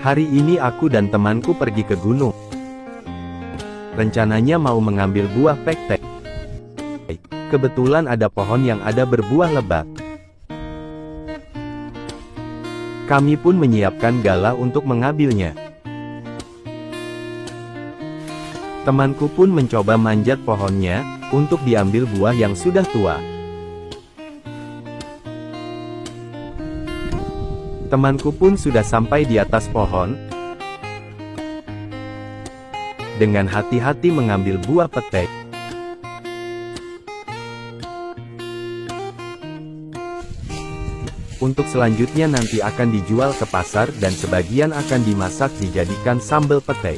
Hari ini aku dan temanku pergi ke gunung. Rencananya mau mengambil buah pektek. Kebetulan ada pohon yang ada berbuah lebat. Kami pun menyiapkan gala untuk mengambilnya. Temanku pun mencoba manjat pohonnya, untuk diambil buah yang sudah tua. Temanku pun sudah sampai di atas pohon. Dengan hati-hati mengambil buah petek. Untuk selanjutnya nanti akan dijual ke pasar dan sebagian akan dimasak dijadikan sambal petek.